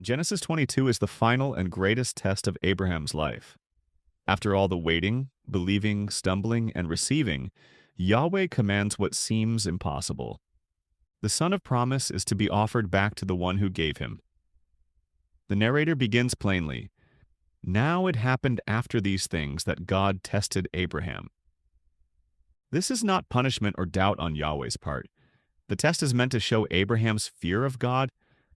Genesis 22 is the final and greatest test of Abraham's life. After all the waiting, believing, stumbling, and receiving, Yahweh commands what seems impossible. The son of promise is to be offered back to the one who gave him. The narrator begins plainly. Now it happened after these things that God tested Abraham. This is not punishment or doubt on Yahweh's part. The test is meant to show Abraham's fear of God,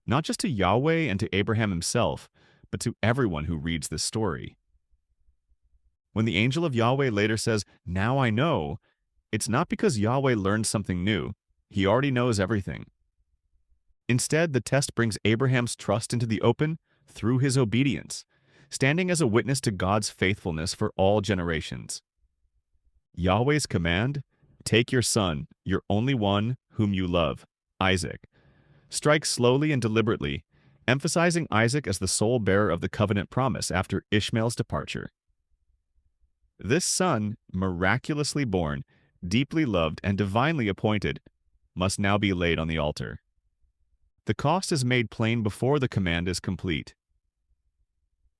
not just to Yahweh and to Abraham himself, but to everyone who reads this story. When the angel of Yahweh later says, "Now I know," it's not because Yahweh learned something new. He already knows everything. Instead, the test brings Abraham's trust into the open through his obedience, standing as a witness to God's faithfulness for all generations. Yahweh's command, "Take your son, your only one, whom you love, Isaac," strikes slowly and deliberately, emphasizing Isaac as the sole bearer of the covenant promise after Ishmael's departure. This son, miraculously born, deeply loved, and divinely appointed, must now be laid on the altar. The cost is made plain before the command is complete.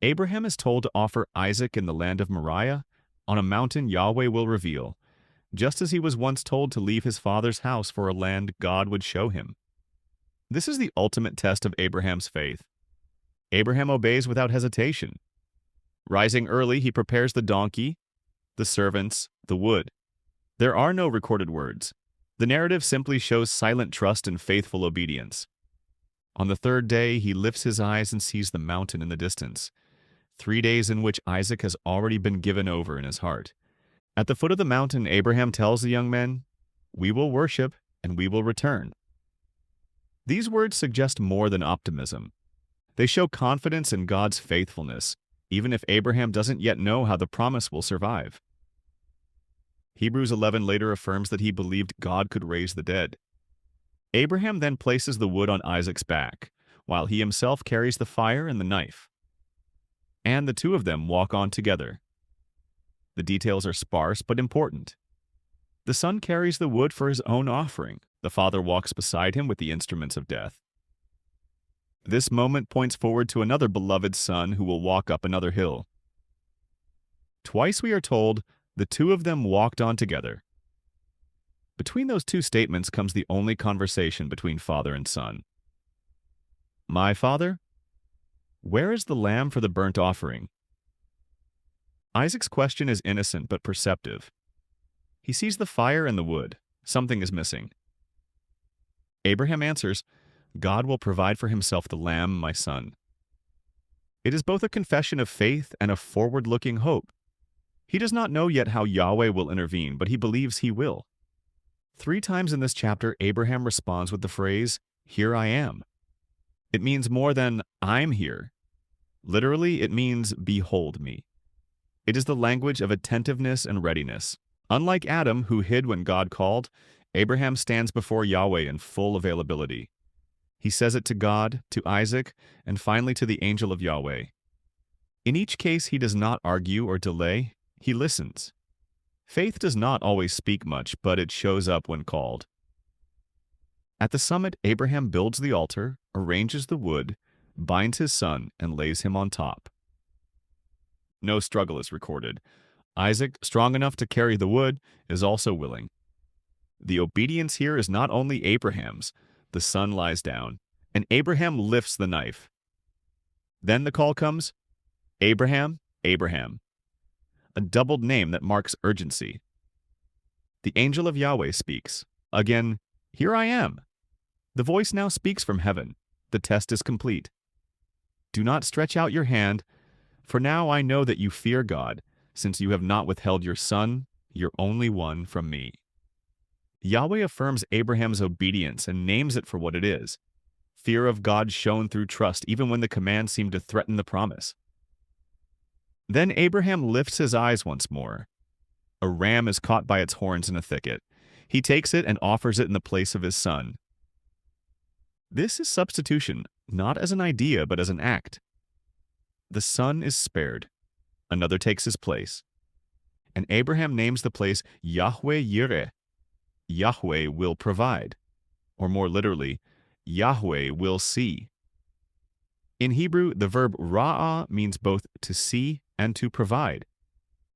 Abraham is told to offer Isaac in the land of Moriah, on a mountain Yahweh will reveal, just as he was once told to leave his father's house for a land God would show him. This is the ultimate test of Abraham's faith. Abraham obeys without hesitation. Rising early, he prepares the donkey, the servants, the wood. There are no recorded words. The narrative simply shows silent trust and faithful obedience. On the third day, he lifts his eyes and sees the mountain in the distance. 3 days in which Isaac has already been given over in his heart. At the foot of the mountain, Abraham tells the young men, "We will worship and we will return." These words suggest more than optimism. They show confidence in God's faithfulness, even if Abraham doesn't yet know how the promise will survive. Hebrews 11 later affirms that he believed God could raise the dead. Abraham then places the wood on Isaac's back, while he himself carries the fire and the knife. And the two of them walk on together. The details are sparse but important. The son carries the wood for his own offering. The father walks beside him with the instruments of death. This moment points forward to another beloved son who will walk up another hill. Twice we are told, "The two of them walked on together." Between those two statements comes the only conversation between father and son. "My father, where is the lamb for the burnt offering?" Isaac's question is innocent but perceptive. He sees the fire and the wood. Something is missing. Abraham answers, "God will provide for himself the lamb, my son." It is both a confession of faith and a forward-looking hope. He does not know yet how Yahweh will intervene, but he believes he will. 3 times in this chapter, Abraham responds with the phrase, "Here I am." It means more than "I'm here." Literally, it means "behold me." It is the language of attentiveness and readiness. Unlike Adam, who hid when God called, Abraham stands before Yahweh in full availability. He says it to God, to Isaac, and finally to the angel of Yahweh. In each case, he does not argue or delay. He listens. Faith does not always speak much, but it shows up when called. At the summit, Abraham builds the altar, arranges the wood, binds his son, and lays him on top. No struggle is recorded. Isaac, strong enough to carry the wood, is also willing. The obedience here is not only Abraham's. The son lies down, and Abraham lifts the knife. Then the call comes, "Abraham, Abraham," a doubled name that marks urgency. The angel of Yahweh speaks. Again, "Here I am." The voice now speaks from heaven. The test is complete. "Do not stretch out your hand, for now I know that you fear God, since you have not withheld your son, your only one, from me." Yahweh affirms Abraham's obedience and names it for what it is. Fear of God shown through trust, even when the command seemed to threaten the promise. Then Abraham lifts his eyes once more. A ram is caught by its horns in a thicket. He takes it and offers it in the place of his son. This is substitution, not as an idea, but as an act. The son is spared. Another takes his place. And Abraham names the place Yahweh Yireh. Yahweh will provide. Or more literally, Yahweh will see. In Hebrew, the verb ra'ah means both to see and to provide.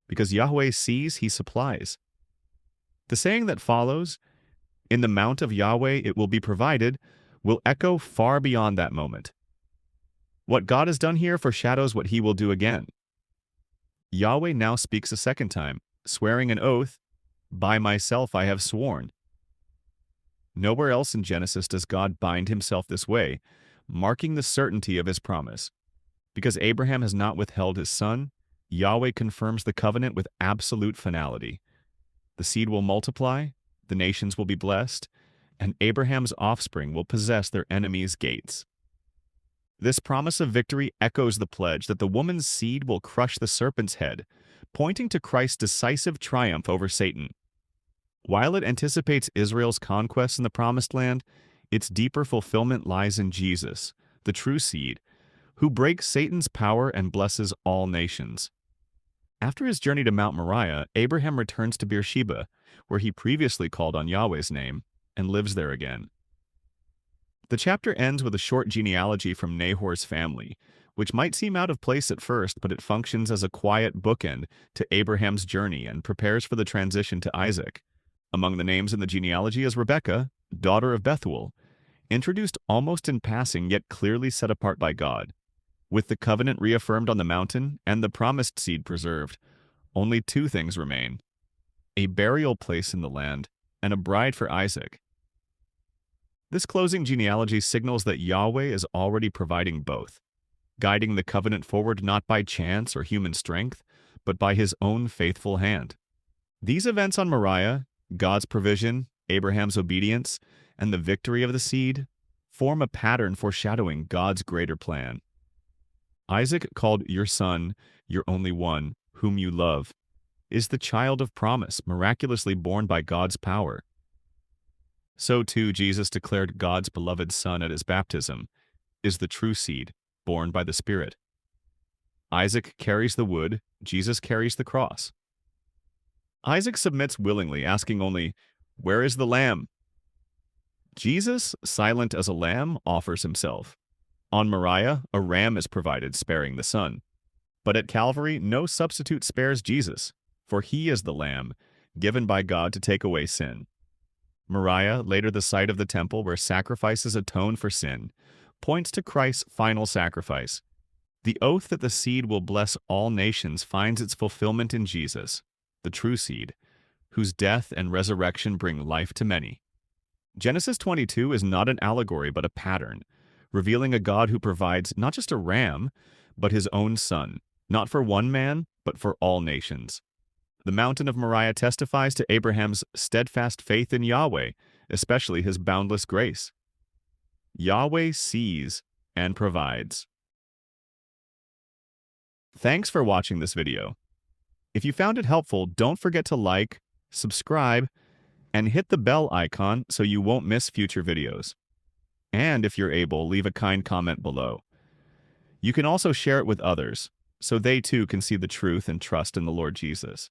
Because Yahweh sees, he supplies. The saying that follows, "In the mount of Yahweh it will be provided," will echo far beyond that moment. What God has done here foreshadows what he will do again. Yahweh now speaks a second time, swearing an oath, "By myself I have sworn." Nowhere else in Genesis does God bind himself this way, marking the certainty of his promise. Because Abraham has not withheld his son, Yahweh confirms the covenant with absolute finality. The seed will multiply, the nations will be blessed, and Abraham's offspring will possess their enemies' gates. This promise of victory echoes the pledge that the woman's seed will crush the serpent's head, pointing to Christ's decisive triumph over Satan. While it anticipates Israel's conquest in the Promised Land, its deeper fulfillment lies in Jesus, the true seed, who breaks Satan's power and blesses all nations. After his journey to Mount Moriah, Abraham returns to Beersheba, where he previously called on Yahweh's name, and lives there again. The chapter ends with a short genealogy from Nahor's family, which might seem out of place at first, but it functions as a quiet bookend to Abraham's journey and prepares for the transition to Isaac. Among the names in the genealogy is Rebekah, daughter of Bethuel, introduced almost in passing yet clearly set apart by God. With the covenant reaffirmed on the mountain and the promised seed preserved, only two things remain: a burial place in the land and a bride for Isaac. This closing genealogy signals that Yahweh is already providing both, guiding the covenant forward not by chance or human strength, but by his own faithful hand. These events on Moriah, God's provision, Abraham's obedience, and the victory of the seed, form a pattern foreshadowing God's greater plan. Isaac, called your son, your only one, whom you love, is the child of promise, miraculously born by God's power. So too, Jesus, declared God's beloved Son at his baptism, is the true seed, born by the Spirit. Isaac carries the wood, Jesus carries the cross. Isaac submits willingly, asking only, "Where is the lamb?" Jesus, silent as a lamb, offers himself. On Moriah, a ram is provided, sparing the son. But at Calvary, no substitute spares Jesus, for he is the lamb, given by God to take away sin. Moriah, later the site of the temple where sacrifices atone for sin, points to Christ's final sacrifice. The oath that the seed will bless all nations finds its fulfillment in Jesus, the true seed, whose death and resurrection bring life to many. Genesis 22 is not an allegory but a pattern, revealing a God who provides not just a ram, but his own son, not for one man, but for all nations. The mountain of Moriah testifies to Abraham's steadfast faith in Yahweh, especially his boundless grace. Yahweh sees and provides. Thanks for watching this video. If you found it helpful, don't forget to like, subscribe, and hit the bell icon so you won't miss future videos. And if you're able, leave a kind comment below. You can also share it with others, so they too can see the truth and trust in the Lord Jesus.